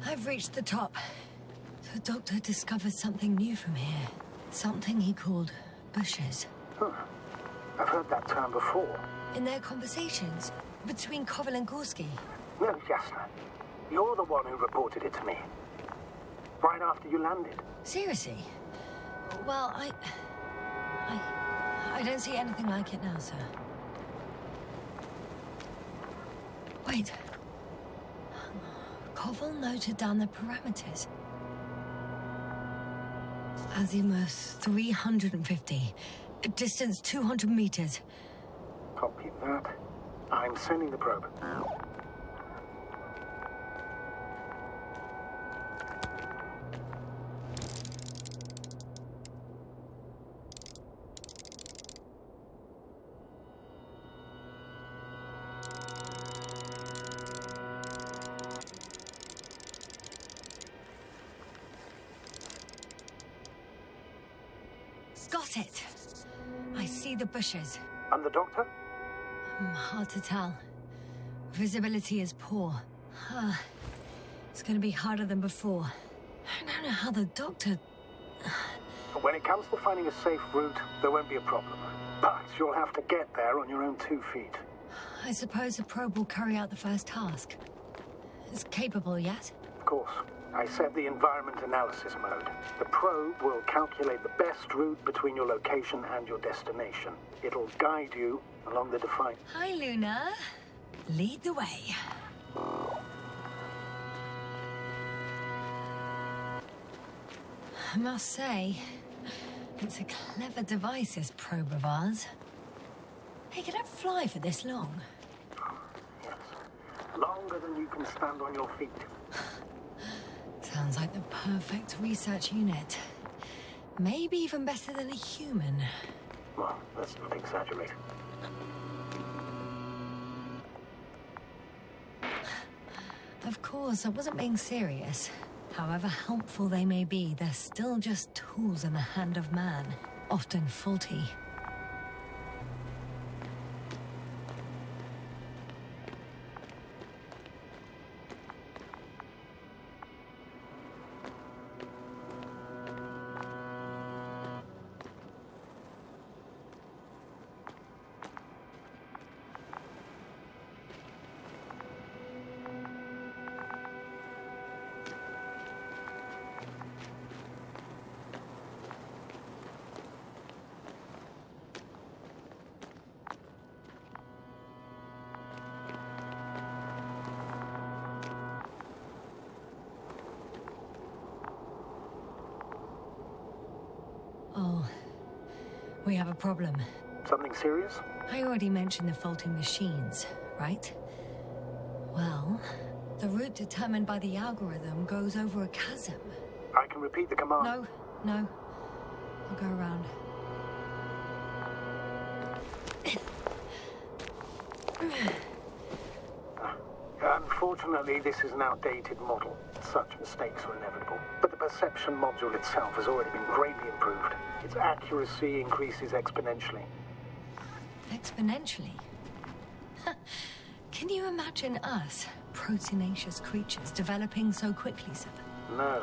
I've reached the top. The doctor discovered something new from here. Something he called bushes. Huh. I've heard that term before. In their conversations between Koval and Gorski. No, Jasna. You're the one who reported it to me. Right after you landed. Seriously? Well, I don't see anything like it now, sir. Wait. Koval noted down the parameters. Azimuth 350. Distance 200 meters. Copy that. I'm sending the probe. Got it. I see the bushes. And the doctor? Hard to tell. Visibility is poor. It's gonna be harder than before. I don't know how the doctor... When it comes to finding a safe route, there won't be a problem. But you'll have to get there on your own 2 feet. I suppose the probe will carry out the first task. It's capable yet? Of course. I set the environment analysis mode. The probe will calculate the best route between your location and your destination. It'll guide you along the defined... Hi, Luna. Lead the way. I must say, it's a clever device, this probe of ours. Hey, can it fly for this long? Yes. Longer than you can stand on your feet. Sounds like the perfect research unit. Maybe even better than a human. Well, let's not exaggerate. Of course, I wasn't being serious. However helpful they may be, they're still just tools in the hand of man, often faulty. Oh, we have a problem. Something serious? I already mentioned the faulty machines, right? Well, the route determined by the algorithm goes over a chasm. I can repeat the command. No. I'll go around. Unfortunately, this is an outdated model. Such mistakes are inevitable. But the perception module itself has already been greatly improved. Its accuracy increases exponentially. Exponentially? Can you imagine us, proteinaceous creatures, developing so quickly, sir? No,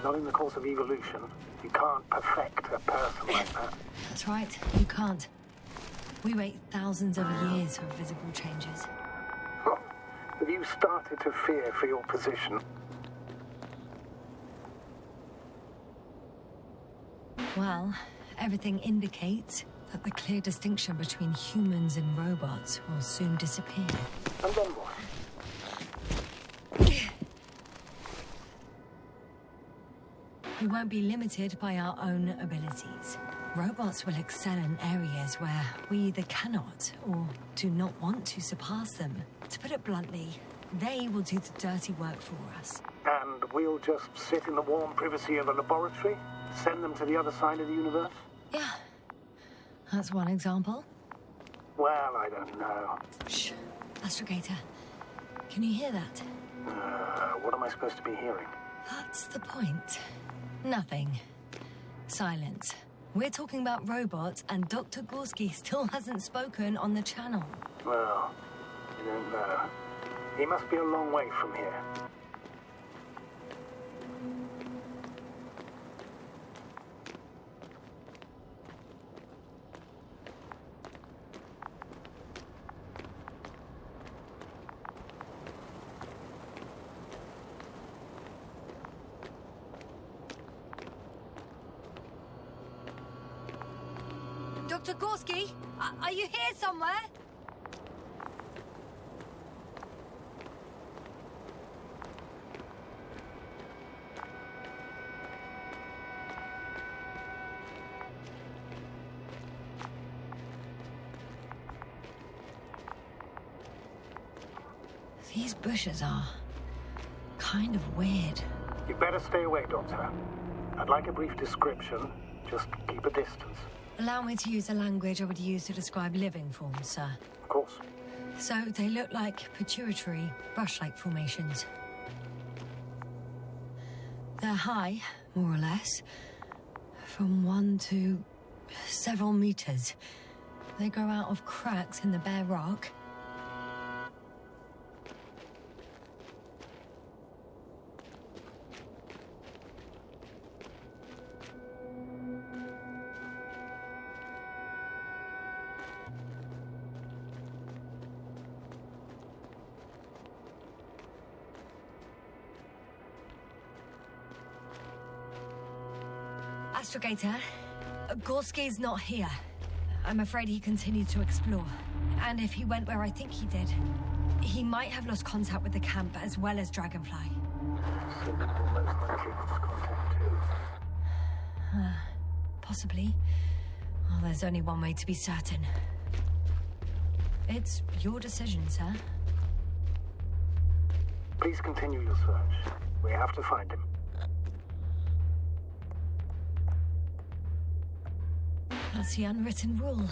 not in the course of evolution. You can't perfect a person like that. That's right, you can't. We wait thousands of years for visible changes. Have you started to fear for your position? Well, everything indicates that the clear distinction between humans and robots will soon disappear. And then what? We won't be limited by our own abilities. Robots will excel in areas where we either cannot or do not want to surpass them. To put it bluntly, they will do the dirty work for us. And we'll just sit in the warm privacy of a laboratory? Send them to the other side of the universe? Yeah, that's one example. Well, I don't know. Shh, Astrogator. Can you hear that? What am I supposed to be hearing? That's the point. Nothing. Silence. We're talking about robots, and Dr. Gorski still hasn't spoken on the channel. Well, I don't know. He must be a long way from here. Dr. Gorski, are you here somewhere? These bushes are kind of weird. You better stay away, Doctor. I'd like a brief description. Just keep a distance. Allow me to use the language I would use to describe living forms, sir. Of course. So they look like pituitary, brush-like formations. They're high, more or less, from 1 to several meters. They grow out of cracks in the bare rock. Astrogator, Gorski's not here. I'm afraid he continued to explore. And if he went where I think he did, he might have lost contact with the camp as well as Dragonfly. So we will most likely lose contact too. Possibly. Well, there's only one way to be certain. It's your decision, sir. Please continue your search. We have to find him. That's the unwritten rule,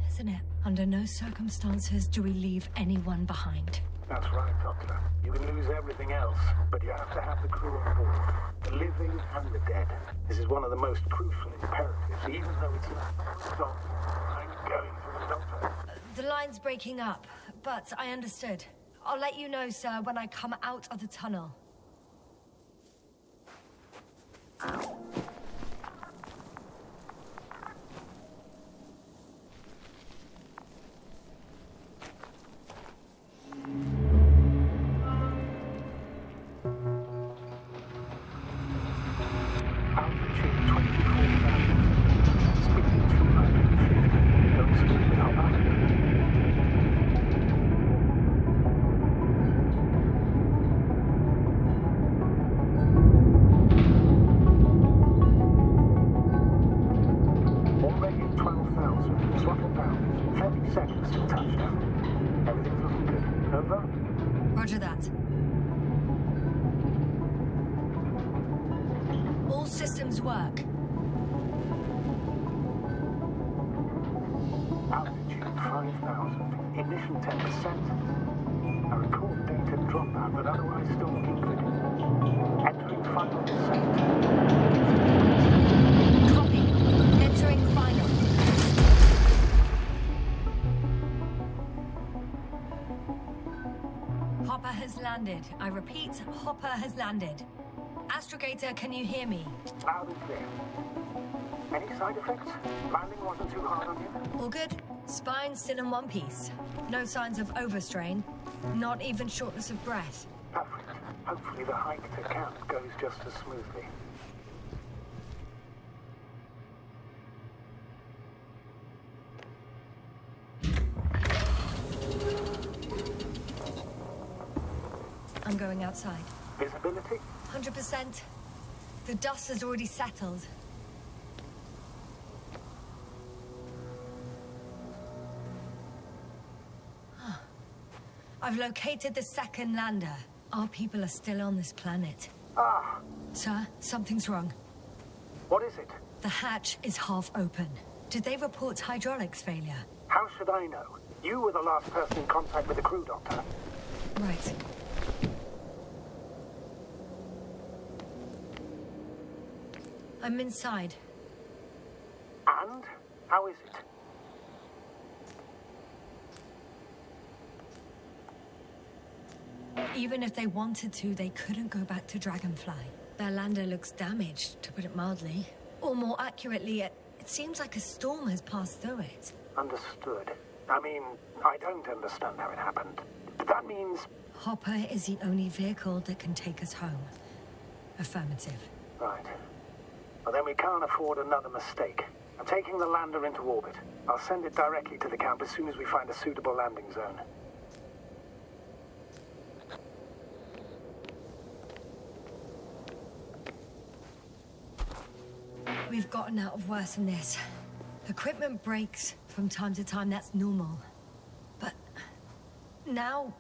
isn't it? Under no circumstances do we leave anyone behind. That's right, Doctor. You can lose everything else, but you have to have the crew on board. The living and the dead. This is one of the most crucial imperatives, even though it's not. Doctor, I'm going for the Doctor. The line's breaking up, but I understood. I'll let you know, sir, when I come out of the tunnel. Roger that. All systems work. Altitude 5,000. Ignition 10%. I record data dropout, but otherwise still looking good. Entering final descent. Copy. Entering final. Hopper has landed. I repeat, Hopper has landed. Astrogator, can you hear me? Loud and clear. Any side effects? Landing wasn't too hard on you? All good. Spine still in one piece. No signs of overstrain. Not even shortness of breath. Perfect. Hopefully the hike to camp goes just as smoothly. I'm going outside. Visibility? 100%. The dust has already settled. I've located the second lander. Our people are still on this planet. Ah! Sir, something's wrong. What is it? The hatch is half open. Did they report hydraulics failure? How should I know? You were the last person in contact with the crew, Doctor. Right. I'm inside. And? How is it? Even if they wanted to, they couldn't go back to Dragonfly. Their lander looks damaged, to put it mildly. Or more accurately, it seems like a storm has passed through it. Understood. I mean, I don't understand how it happened. But that means... Hopper is the only vehicle that can take us home. Affirmative. Right. Well, then we can't afford another mistake. I'm taking the lander into orbit. I'll send it directly to the camp as soon as we find a suitable landing zone. We've gotten out of worse than this. Equipment breaks from time to time, that's normal. But now...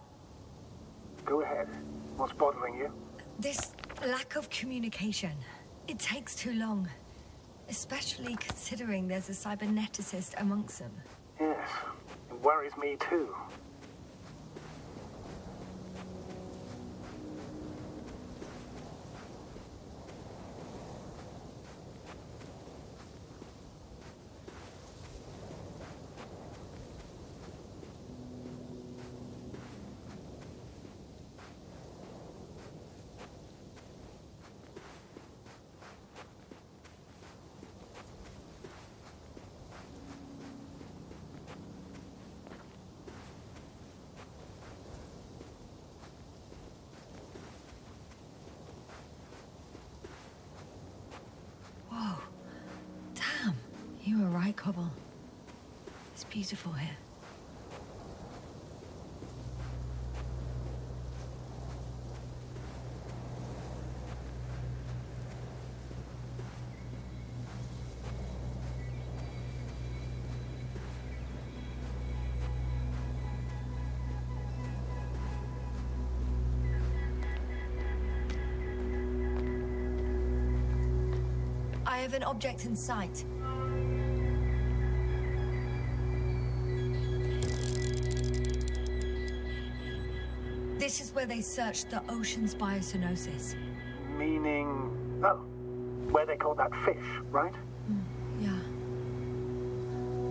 Go ahead. What's bothering you? This lack of communication. It takes too long. Especially considering there's a cyberneticist amongst them. Yes, it worries me too. Whoa. Damn. You were right, Cobble. It's beautiful here. I have an object in sight. This is where they searched the ocean's biocenosis. Meaning... oh, where they caught that fish, right? Yeah.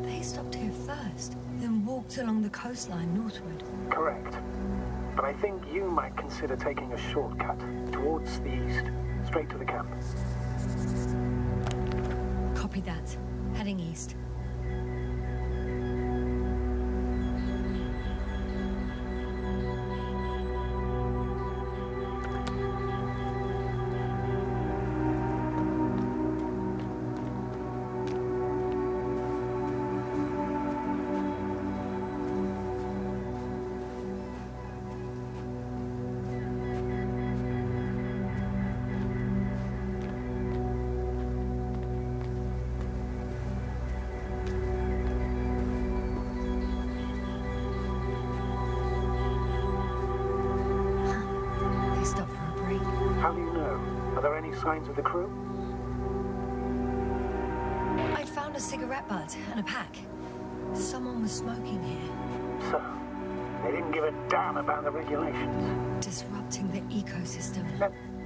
They stopped here first, then walked along the coastline northward. Correct. But I think you might consider taking a shortcut towards the east, straight to the camp. Copy that. Heading east. How do you know? Are there any signs of the crew? I found a cigarette butt and a pack. Someone was smoking here. So, they didn't give a damn about the regulations. Disrupting the ecosystem.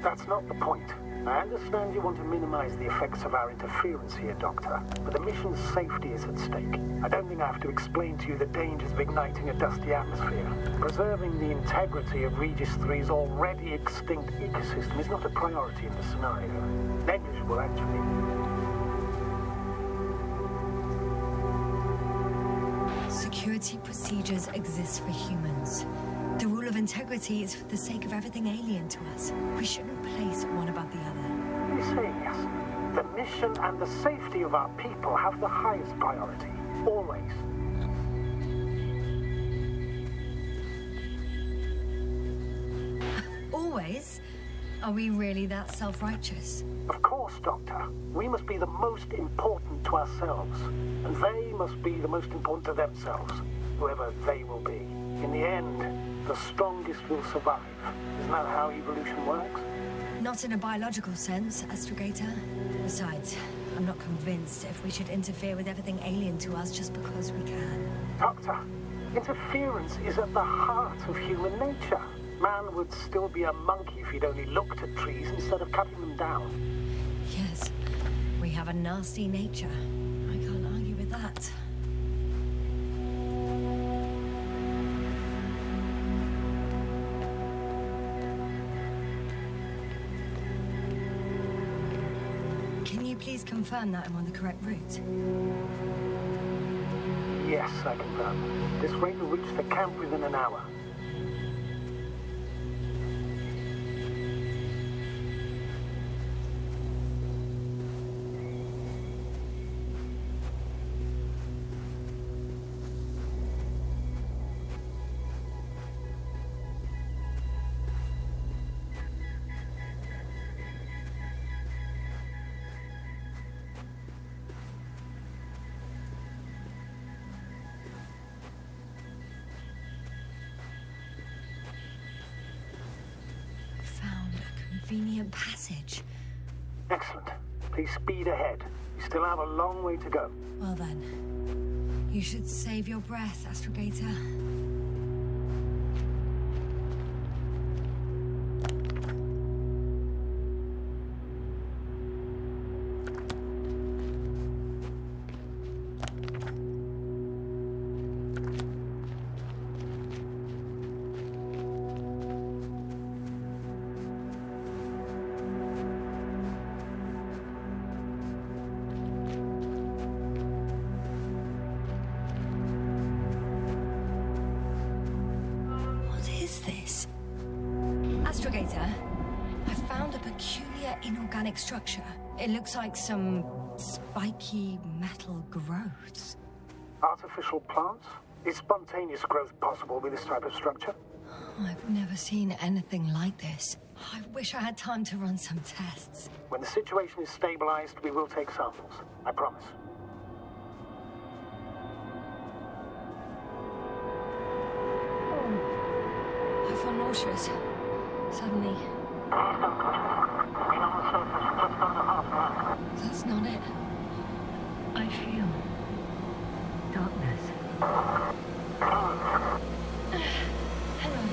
That's not the point. I understand you want to minimize the effects of our interference here, Doctor, but the mission's safety is at stake. I don't think I have to explain to you the dangers of igniting a dusty atmosphere. Preserving the integrity of Regis 3's already extinct ecosystem is not a priority in the scenario. Negligible, actually. Security procedures exist for humans. The rule of integrity is for the sake of everything alien to us. We shouldn't place one above the other. You see, yes. The mission and the safety of our people have the highest priority. Always. Always? Are we really that self-righteous? Of course, Doctor. We must be the most important to ourselves. And they must be the most important to themselves. Whoever they will be. In the end, the strongest will survive. Isn't that how evolution works? Not in a biological sense, Astrogator. Besides, I'm not convinced if we should interfere with everything alien to us just because we can. Doctor, interference is at the heart of human nature. Man would still be a monkey if he'd only looked at trees instead of cutting them down. Yes, we have a nasty nature. I can't argue with that. please confirm that I'm on the correct route? Yes, I confirm. This raid will reach the camp within an hour. Convenient passage. Excellent. Please speed ahead. You still have a long way to go. Well then, you should save your breath, Astrogator. Astrogator, I found a peculiar inorganic structure. It looks like some spiky metal growths. Artificial plants? Is spontaneous growth possible with this type of structure? I've never seen anything like this. I wish I had time to run some tests. When the situation is stabilized, we will take samples. I promise. I feel nauseous. Suddenly. That's not it. I feel darkness. Hello.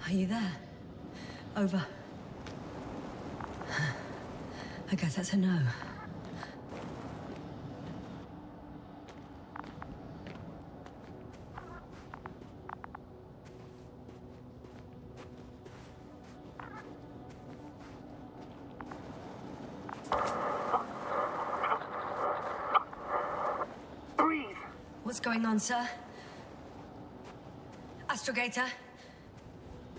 Are you there? Over. I guess that's a no. Breathe! What's going on, sir? Astrogator?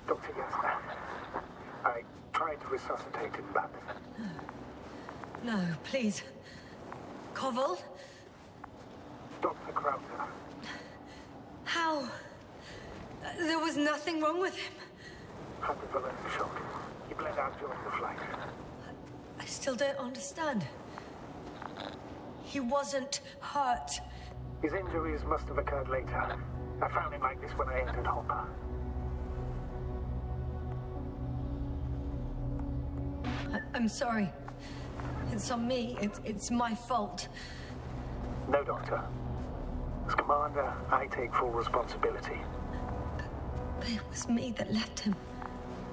Dr. Yasna, I tried to resuscitate him, but... No, please. Koval? Dr. Krauser. How? There was nothing wrong with him. Hypovolemic shock. He bled out during the flight. I still don't understand. He wasn't hurt. His injuries must have occurred later. I found him like this when I entered Hopper. I'm sorry. It's on me. It's my fault. No, Doctor. As Commander, I take full responsibility. But it was me that left him.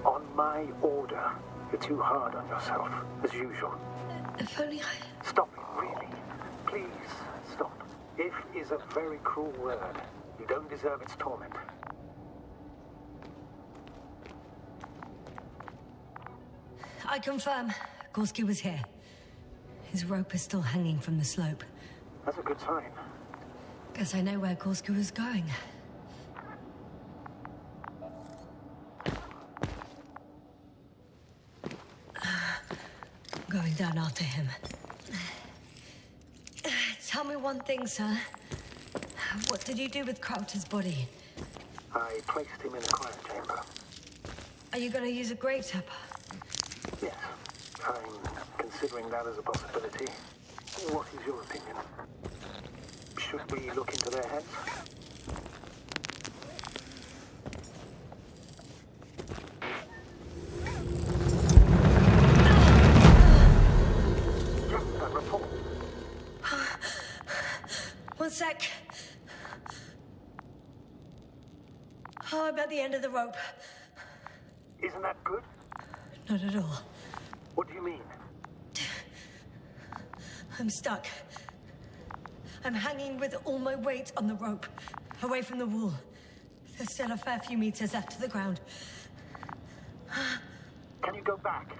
On my order. You're too hard on yourself, as usual. If only I... Stop it, really. Please, stop. If is a very cruel word. You don't deserve its torment. I confirm. Gorski was here. His rope is still hanging from the slope. That's a good sign. Guess I know where Gorski was going. Going down after him. Tell me one thing, sir. What did you do with Crowter's body? I placed him in a quiet chamber. Are you going to use a grave tapper? Yes, I'm considering that as a possibility. What is your opinion? Should we look into their heads? One sec. Oh, I'm at the end of the rope. Isn't that good? Not at all. What do you mean? I'm stuck. I'm hanging with all my weight on the rope, away from the wall. There's still a fair few meters left to the ground. Can you go back?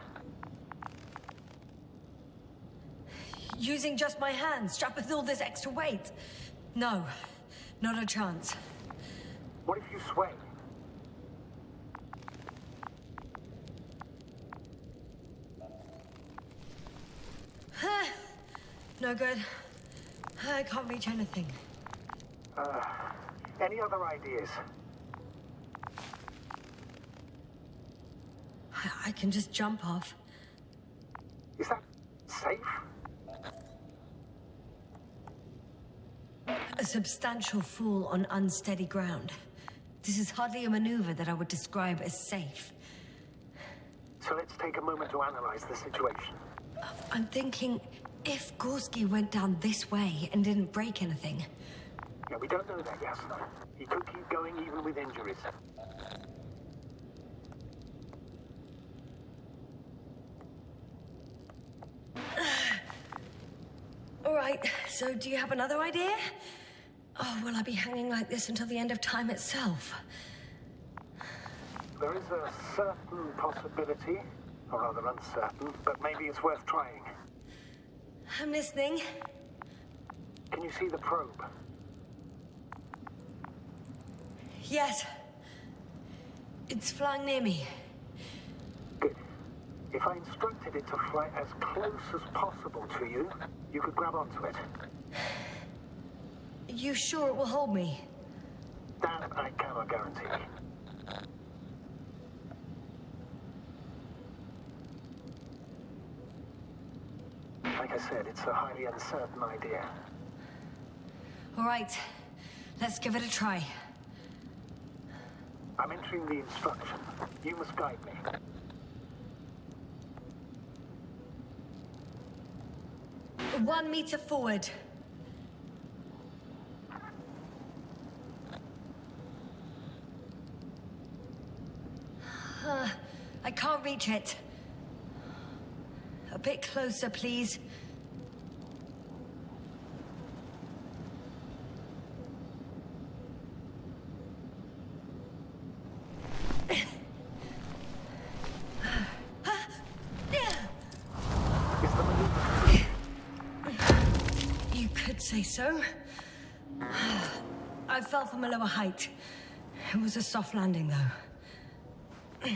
Using just my hands, strapped with all this extra weight? No, not a chance. What if you sway? No good. I can't reach anything. Any other ideas? I can just jump off. Is that safe? A substantial fall on unsteady ground. This is hardly a maneuver that I would describe as safe. So let's take a moment to analyze the situation. I'm thinking, if Gorski went down this way and didn't break anything... Yeah, we don't know that, Yasna. He could keep going even with injuries. All right, so do you have another idea? Oh, will I be hanging like this until the end of time itself? There is a certain possibility, or rather uncertain, but maybe it's worth trying. I'm listening. Can you see the probe? Yes. It's flying near me. Good. If I instructed it to fly as close as possible to you, you could grab onto it. You sure it will hold me? That I cannot guarantee. Like I said, it's a highly uncertain idea. All right, let's give it a try. I'm entering the instruction. You must guide me. One meter forward. I can't reach it. A bit closer, please. You could say so. I fell from a lower height. It was a soft landing, though.